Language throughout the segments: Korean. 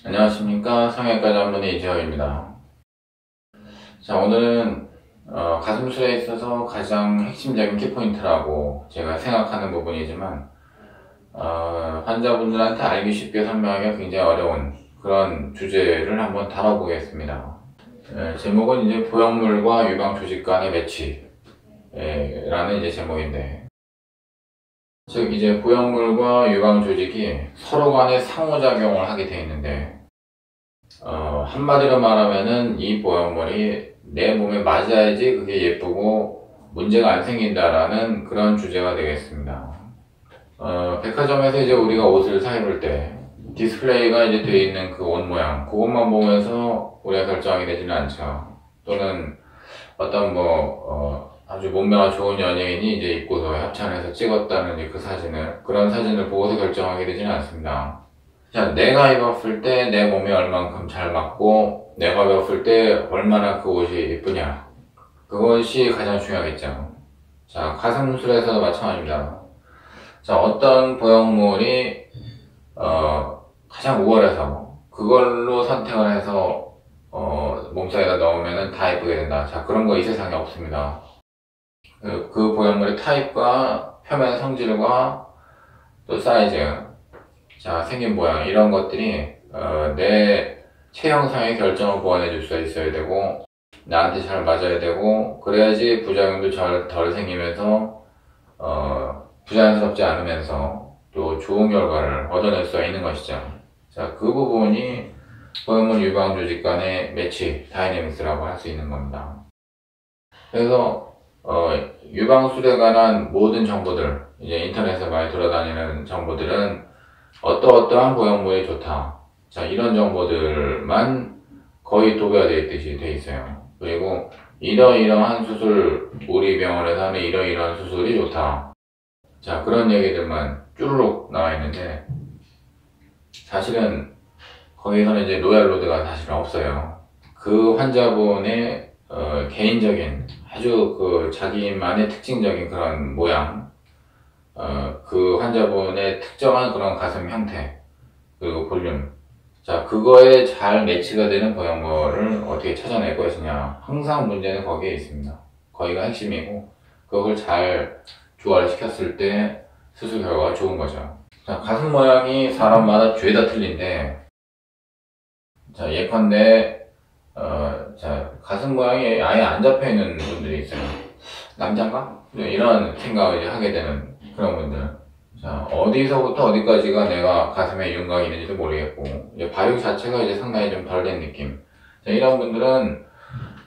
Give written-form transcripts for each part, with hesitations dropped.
안녕하십니까, 성형외과 전문의 이재혁입니다. 자, 오늘은 가슴술에 있어서 가장 핵심적인 키포인트라고 제가 생각하는 부분이지만 환자분들한테 알기 쉽게 설명하기가 굉장히 어려운 그런 주제를 한번 다뤄보겠습니다. 제목은 이제 보형물과 유방 조직 간의 매치 라는 이제 제목인데, 즉 이제 보형물과 유방 조직이 서로 간에 상호작용을 하게 되어 있는데, 한마디로 말하면은 이 보형물이 내 몸에 맞아야지 그게 예쁘고 문제가 안 생긴다라는 그런 주제가 되겠습니다. 백화점에서 이제 우리가 옷을 사 입을 때 디스플레이가 이제 되어 있는 그 옷 모양, 그것만 보면서 우리가 결정하게 되지는 않죠. 또는 어떤 아주 몸매가 좋은 연예인이 이제 입고서 협찬해서 찍었다는 이제 그 사진을, 그런 사진을 보고서 결정하게 되지는 않습니다. 자, 내가 입었을 때 내 몸에 얼만큼 잘 맞고 내가 입었을 때 얼마나 그 옷이 예쁘냐, 그것이 가장 중요하겠죠. 자, 가슴술에서도 마찬가지입니다. 자, 어떤 보형물이 가장 우월해서 그걸로 선택을 해서 몸속에다 넣으면 다 예쁘게 된다. 자, 그런 거 이 세상에 없습니다. 그 보형물의 타입과 표면 성질과 또 사이즈, 자, 생긴 모양, 이런 것들이 내 체형상의 결정을 보완해 줄 수 있어야 되고, 나한테 잘 맞아야 되고, 그래야지 부작용도 덜 생기면서 부자연스럽지 않으면서 또 좋은 결과를 얻어낼 수가 있는 것이죠. 자, 그 부분이 보형물 유방 조직 간의 매치, 다이내믹스라고 할 수 있는 겁니다. 그래서 유방술에 관한 모든 정보들, 이제 인터넷에 많이 돌아다니는 정보들은 어떠한 보형물이 좋다, 자, 이런 정보들만 거의 도배되어 있듯이 돼 있어요. 그리고 이러이러한 수술, 우리 병원에서 하는 이러이러한 수술이 좋다, 자, 그런 얘기들만 쭈루룩 나와 있는데, 사실은 거기서는 이제 로얄로드가 사실은 없어요. 그 환자분의 개인적인, 아주 그 자기만의 특징적인 그런 모양, 그 환자분의 특정한 그런 가슴 형태, 그리고 볼륨, 자, 그거에 잘 매치가 되는 보형물을 어떻게 찾아낼 것이냐, 항상 문제는 거기에 있습니다. 거기가 핵심이고, 그걸 잘 조화를 시켰을 때 수술 결과가 좋은 거죠. 자, 가슴 모양이 사람마다 죄다 틀린데, 자, 예컨대 자, 가슴 모양이 아예 안 잡혀 있는 분들이 있어요. 남잔가? 이런 생각을 이제 하게 되는 그런 분들. 자, 어디서부터 어디까지가 내가 가슴에 윤곽이 있는지도 모르겠고, 이제 발육 자체가 이제 상당히 좀 덜 된 느낌. 자, 이런 분들은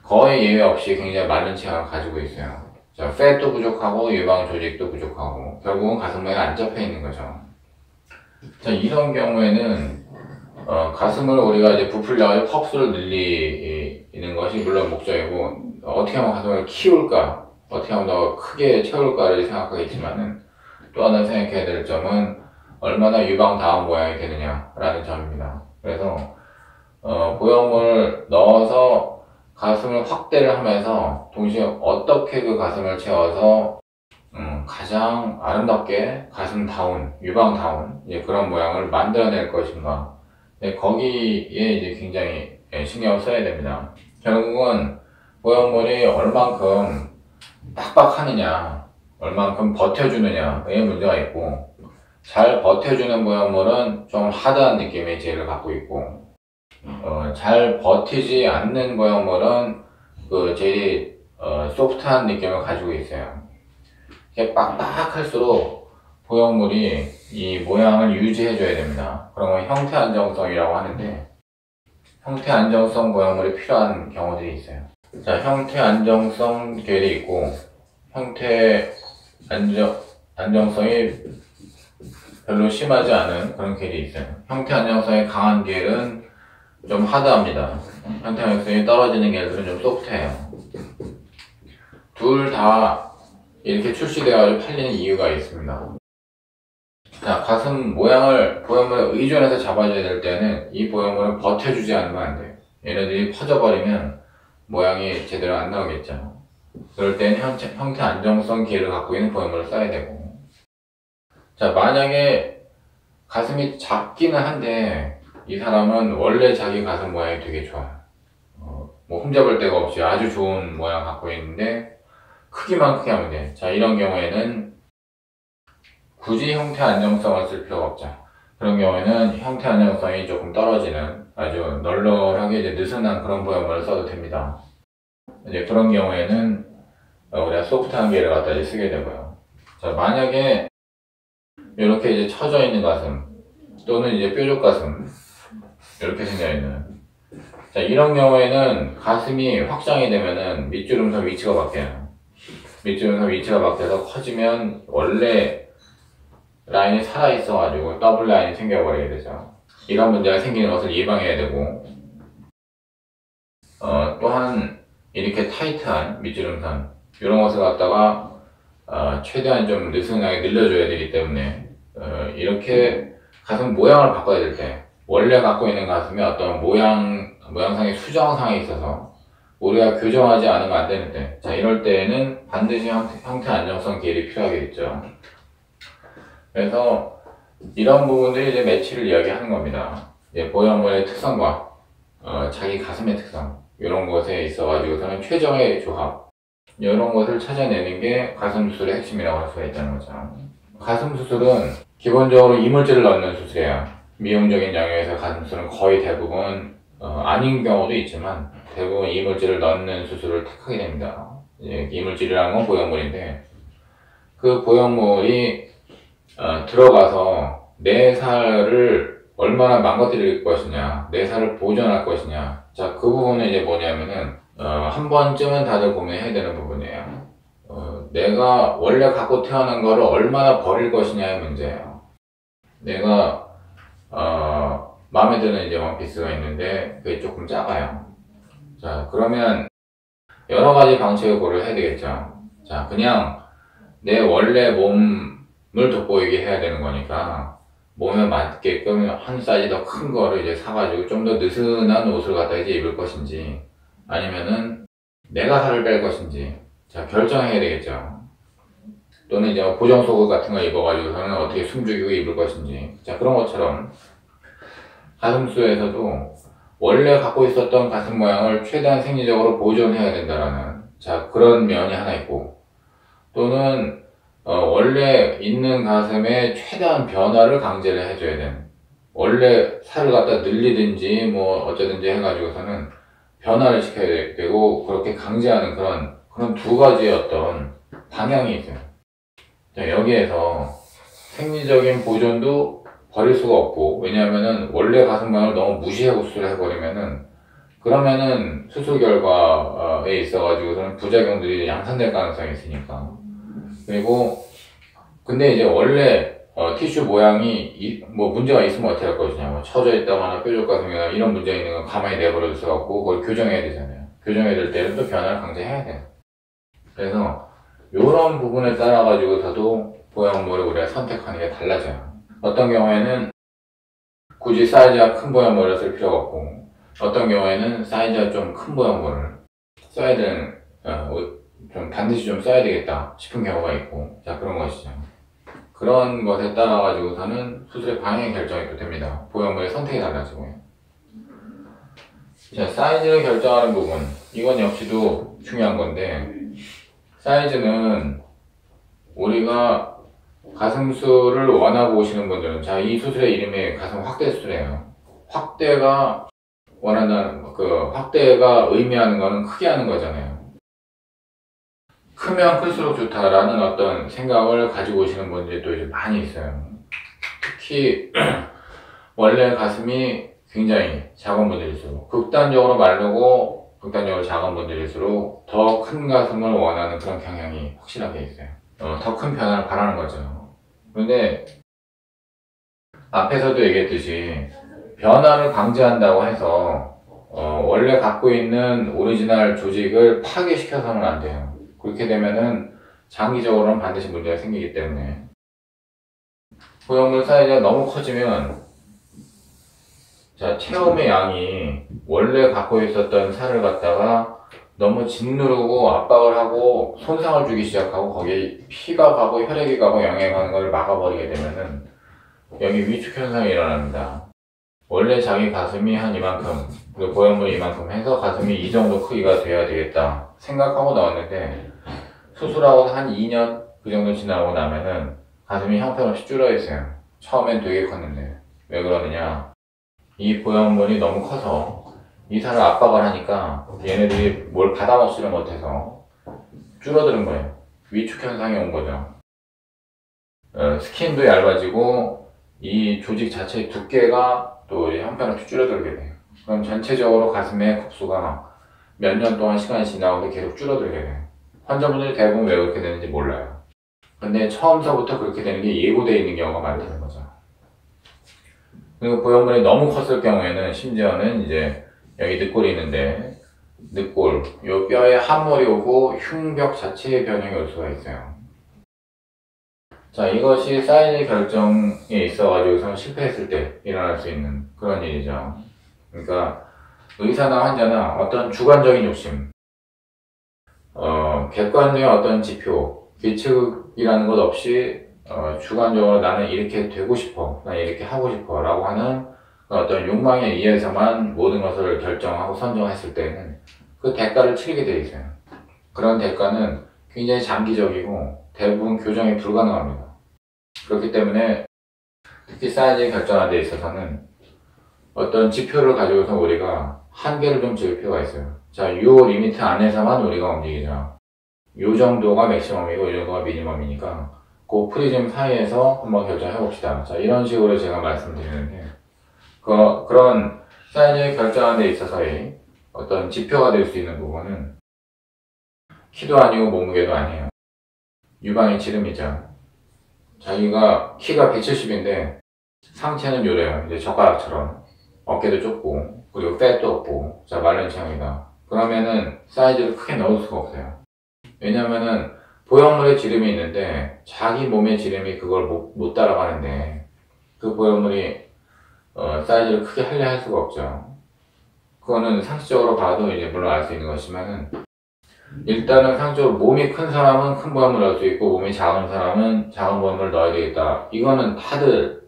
거의 예외 없이 굉장히 마른 체형을 가지고 있어요. 자, 팻도 부족하고 유방 조직도 부족하고 결국은 가슴 모양이 안 잡혀 있는 거죠. 자, 이런 경우에는 가슴을 우리가 이제 부풀려가지고 컵수를 늘리는 것이 물론 목적이고, 어떻게 하면 가슴을 키울까, 어떻게 하면 더 크게 채울까를 생각하겠지만은, 또 하나 생각해야 될 점은 얼마나 유방다운 모양이 되느냐라는 점입니다. 그래서 보형물을 넣어서 가슴을 확대를 하면서 동시에 어떻게 그 가슴을 채워서 가장 아름답게 가슴다운, 유방다운 이제 그런 모양을 만들어낼 것인가, 거기에 이제 굉장히 신경을 써야 됩니다. 결국은 보형물이 얼만큼 빡빡하느냐, 얼만큼 버텨주느냐의 문제가 있고, 잘 버텨주는 보형물은 좀 하드한 느낌의 재를 갖고 있고, 잘 버티지 않는 보형물은 그 젤이 소프트한 느낌을 가지고 있어요. 이게 빡빡할수록 보형물이 이 모양을 유지해줘야 됩니다. 그러면 형태 안정성이라고 하는데, 형태 안정성 보형물이 필요한 경우들이 있어요. 자, 형태 안정성 겔이 있고, 형태 안정성이 별로 심하지 않은 그런 겔이 있어요. 형태 안정성이 강한 겔은 좀 하드합니다. 형태 안정성이 떨어지는 겔들은 좀 소프트해요. 둘 다 이렇게 출시되어가지고 팔리는 이유가 있습니다. 자, 가슴 모양을 보형물에 의존해서 잡아줘야 될 때는 이 보형물을 버텨주지 않으면 안 돼요. 얘네들이 퍼져버리면 모양이 제대로 안 나오겠죠. 그럴 때는 형태 안정성 겔을 갖고 있는 보형물을 써야 되고, 자, 만약에 가슴이 작기는 한데 이 사람은 원래 자기 가슴 모양이 되게 좋아요. 뭐 흠잡을 데가 없이 아주 좋은 모양 갖고 있는데 크기만 크게 하면 돼. 자, 이런 경우에는 굳이 형태 안정성을 쓸 필요가 없죠. 그런 경우에는 형태 안정성이 조금 떨어지는 아주 널널하게 이제 느슨한 그런 보형물을 써도 됩니다. 이제 그런 경우에는 우리가 소프트한 게를 갖다 이제 쓰게 되고요. 자, 만약에 이렇게 이제 처져 있는 가슴 또는 이제 뾰족 가슴 이렇게 생겨 있는, 자, 이런 경우에는 가슴이 확장이 되면은 밑주름선 위치가 바뀌어요. 밑주름선 위치가 바뀌어서 커지면 원래 라인이 살아있어가지고 더블 라인이 생겨버리게 되죠. 이런 문제가 생기는 것을 예방해야 되고, 또한 이렇게 타이트한 밑주름선 이런 것을 갖다가 최대한 좀 느슨하게 늘려줘야 되기 때문에 이렇게 가슴 모양을 바꿔야 될 때, 원래 갖고 있는 가슴에 어떤 모양상의 수정상이 있어서 우리가 교정하지 않으면 안 되는데, 자, 이럴 때에는 반드시 형태 안정성 계열이 필요하겠죠. 그래서 이런 부분들이 이제 매치를 이야기하는 겁니다. 이제 보형물의 특성과 자기 가슴의 특성 이런 것에 있어가지고서는 최적의 조합 이런 것을 찾아내는 게 가슴 수술의 핵심이라고 할 수가 있다는 거죠. 가슴 수술은 기본적으로 이물질을 넣는 수술이에요. 미용적인 영역에서 가슴 수술은 거의 대부분 아닌 경우도 있지만 대부분 이물질을 넣는 수술을 택하게 됩니다. 이물질이라는 건 보형물인데 그 보형물이 들어가서 내 살을 얼마나 망가뜨릴 것이냐, 내 살을 보존할 것이냐. 자, 그 부분은 이제 뭐냐면은 한 번쯤은 다들 고민해야 되는 부분이에요. 내가 원래 갖고 태어난 거를 얼마나 버릴 것이냐의 문제예요. 내가 마음에 드는 이제 원피스가 있는데 그게 조금 작아요. 자, 그러면 여러 가지 방식을 고려해야 되겠죠. 자, 그냥 내 원래 몸을 돋보이게 해야 되는 거니까 몸에 맞게끔 한 사이즈 더 큰 거를 이제 사가지고 좀 더 느슨한 옷을 갖다 이제 입을 것인지, 아니면은 내가 살을 뺄 것인지, 자, 결정해야 되겠죠. 또는 이제 고정 속옷 같은 거 입어가지고서는 어떻게 숨죽이고 입을 것인지. 자, 그런 것처럼 가슴수에서도 원래 갖고 있었던 가슴 모양을 최대한 생리적으로 보존해야 된다라는, 자, 그런 면이 하나 있고, 또는 원래 있는 가슴에 최대한 변화를 강제를 해줘야 되는, 원래 살을 갖다 늘리든지 뭐 어쩌든지 해가지고서는 변화를 시켜야 되고 그렇게 강제하는 그런 두 가지의 어떤 방향이 있어요. 자, 여기에서 생리적인 보존도 버릴 수가 없고, 왜냐하면은 원래 가슴 모양을 너무 무시하고 수술을 해버리면은 그러면은 수술 결과에 있어가지고서는 부작용들이 양산될 가능성이 있으니까. 그리고 근데 이제 원래 티슈 모양이 뭐 문제가 있으면 어떻게 할 것이냐, 뭐 처져 있다거나 뾰족 가슴이나 이런 문제가 있는 건 가만히 내버려둘 수가 없고 그걸 교정해야 되잖아요. 교정해야 될 때는 또 변화를 강제해야 돼요. 그래서 이런 부분에 따라 가지고서도 보형물을 우리가 선택하는 게 달라져요. 어떤 경우에는 굳이 사이즈가 큰 보형물을 쓸 필요가 없고, 어떤 경우에는 사이즈가 좀 큰 보형물을 써야 되는, 좀 반드시 좀 써야 되겠다 싶은 경우가 있고, 자, 그런 것이죠. 그런 것에 따라 가지고서는 수술의 방향 결정이 또 됩니다. 보형물의 선택이 달라지고요. 자, 사이즈를 결정하는 부분, 이건 역시도 중요한 건데, 사이즈는 우리가 가슴술을 원하고 오시는 분들은, 자, 이 수술의 이름이 가슴 확대 수술이에요. 확대가 원한다는, 확대가 의미하는 거는 크게 하는 거잖아요. 크면 클수록 좋다라는 어떤 생각을 가지고 오시는 분들이 또 이제 많이 있어요. 특히 원래 가슴이 굉장히 작은 분들일수록, 극단적으로 마르고 극단적으로 작은 분들일수록 더 큰 가슴을 원하는 그런 경향이 확실하게 있어요. 더 큰 변화를 바라는 거죠. 그런데 앞에서도 얘기했듯이 변화를 강제한다고 해서 원래 갖고 있는 오리지널 조직을 파괴시켜서는 안 돼요. 그렇게 되면은 장기적으로는 반드시 문제가 생기기 때문에, 보형물 사이즈가 너무 커지면, 자, 체험의 양이 원래 갖고 있었던 살을 갖다가 너무 짓누르고 압박을 하고 손상을 주기 시작하고 거기에 피가 가고 혈액이 가고 영양이 가는 걸 막아버리게 되면은 여기 위축 현상이 일어납니다. 원래 자기 가슴이 한 이만큼, 그리고 보형물이 이만큼 해서 가슴이 이 정도 크기가 돼야 되겠다 생각하고 넣었는데, 수술하고 한 2년 그 정도 지나고 나면은 가슴이 형편없이 줄어 있어요. 처음엔 되게 컸는데. 왜 그러느냐, 이 보형물이 너무 커서 이 살을 압박을 하니까 얘네들이 뭘 받아먹지를 못해서 줄어드는 거예요. 위축 현상이 온 거죠. 스킨도 얇아지고 이 조직 자체의 두께가 또 형편없이 줄어들게 돼요. 그럼 전체적으로 가슴의 컵수가 몇 년 동안 시간이 지나고 계속 줄어들게 돼요. 환자분들이 대부분 왜 그렇게 되는지 몰라요. 근데 처음서부터 그렇게 되는 게 예고되어 있는 경우가 많다는 거죠. 그리고 보형물이 너무 컸을 경우에는 심지어는 이제 여기 늑골이 있는데, 늑골, 요 뼈에 함몰이 오고 흉벽 자체의 변형이 올 수가 있어요. 자, 이것이 사이즈 결정에 있어가지고서 실패했을 때 일어날 수 있는 그런 일이죠. 그러니까 의사나 환자나 어떤 주관적인 욕심, 객관적인 어떤 지표, 규칙이라는 것 없이 주관적으로 나는 이렇게 되고 싶어, 난 이렇게 하고 싶어 라고 하는 어떤 욕망에 의해서만 모든 것을 결정하고 선정했을 때는 그 대가를 치르게 되어 있어요. 그런 대가는 굉장히 장기적이고 대부분 교정이 불가능합니다. 그렇기 때문에 특히 사이즈 결정하는 데 있어서는 어떤 지표를 가지고서 우리가 한계를 좀 지을 필요가 있어요. 자, 요 리미트 안에서만 우리가 움직이자. 요 정도가 맥시멈이고 요 정도가 미니멈이니까 그 프리즘 사이에서 한번 결정해 봅시다. 자, 이런 식으로 제가 말씀드리는데, 그런 사이즈 결정하는 데 있어서의 어떤 지표가 될 수 있는 부분은 키도 아니고 몸무게도 아니에요. 유방의 지름이죠. 자기가 키가 170인데 상체는 요래요. 이제 젓가락처럼 어깨도 좁고 그리고 팻도 없고, 자, 마른 체형이다. 그러면은 사이즈를 크게 넣을 수가 없어요. 왜냐면은 보형물의 지름이 있는데 자기 몸의 지름이 그걸 못 따라가는데 그 보형물이 사이즈를 크게 하려 할 수가 없죠. 그거는 상식적으로 봐도 이제 물론 알 수 있는 것이면은, 일단은 상식적으로 몸이 큰 사람은 큰 보형물을 넣을 수 있고 몸이 작은 사람은 작은 보형물을 넣어야 되겠다. 이거는 다들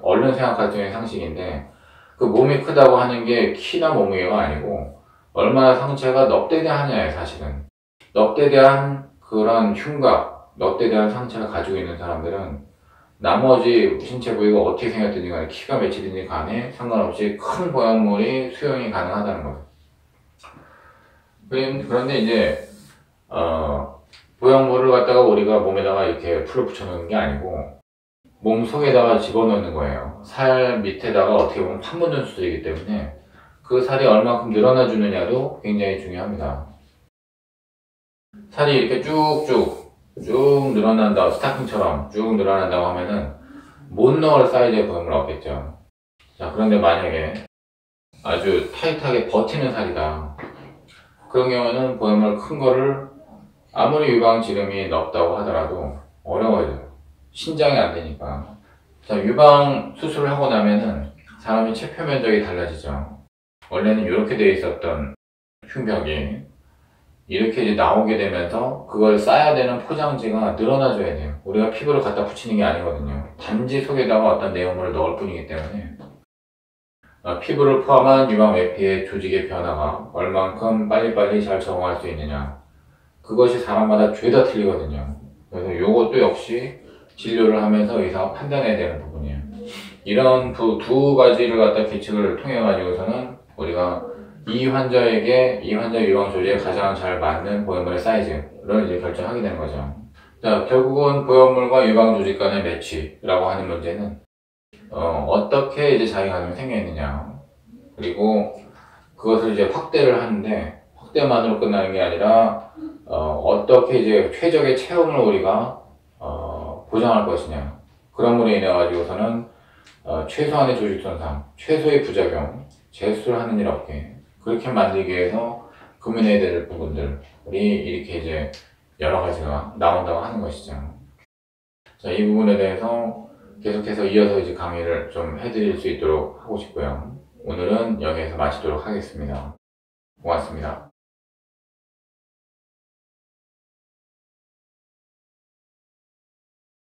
얼른 생각할 수 있는 상식인데, 그 몸이 크다고 하는 게 키나 몸무게가 아니고 얼마나 상체가 넙대대하냐예요. 사실은 넙대대한 그런 흉곽, 넙대대한 상체를 가지고 있는 사람들은 나머지 신체 부위가 어떻게 생겼든지 간에, 키가 몇이든지 간에 상관없이 큰 보형물이 수용이 가능하다는 거죠. 그런데 이제 보형물을 갖다가 우리가 몸에다가 이렇게 풀로 붙여놓는 게 아니고 몸 속에다가 집어넣는 거예요. 살 밑에다가 어떻게 보면 판묻는 수술이기 때문에 그 살이 얼마큼 늘어나 주느냐도 굉장히 중요합니다. 살이 이렇게 쭉쭉 늘어난다, 스타킹처럼 쭉 늘어난다고 하면은 못 넣을 사이즈의 보형물 없겠죠. 자, 그런데 만약에 아주 타이트하게 버티는 살이다, 그런 경우는 보형물 큰 거를 아무리 유방 지름이 넓다고 하더라도 어려워져요. 신장이 안 되니까. 자, 유방 수술을 하고 나면은 사람이 체표 면적이 달라지죠. 원래는 이렇게 되어 있었던 흉벽이 이렇게 이제 나오게 되면서 그걸 싸야 되는 포장지가 늘어나줘야 돼요. 우리가 피부를 갖다 붙이는 게 아니거든요. 단지 속에다가 어떤 내용물을 넣을 뿐이기 때문에 피부를 포함한 유방 외피의 조직의 변화가 얼만큼 빨리빨리 잘 적응할 수 있느냐, 그것이 사람마다 죄다 틀리거든요. 그래서 이것도 역시 진료를 하면서 의사가 판단해야 되는 부분이에요. 이런 두 가지를 갖다 계측을 통해 가지고서는 우리가 이 환자에게, 이 환자 유방 조직에 가장 잘 맞는 보형물의 사이즈를 이제 결정하게 되는 거죠. 자, 결국은 보형물과 유방 조직 간의 매치라고 하는 문제는 어떻게 이제 자기 가슴이 생겨 있느냐, 그리고 그것을 이제 확대를 하는데 확대만으로 끝나는 게 아니라 어떻게 이제 최적의 체형을 우리가 보장할 것이냐, 그런 물에 인해 가지고서는 최소한의 조직 손상, 최소의 부작용, 재수를 하는 일 없게 그렇게 만들기 위해서 고민해야 될 부분들이 이렇게 이제 여러 가지가 나온다고 하는 것이죠. 자, 이 부분에 대해서 계속해서 이어서 이제 강의를 좀 해드릴 수 있도록 하고 싶고요. 오늘은 여기에서 마치도록 하겠습니다. 고맙습니다.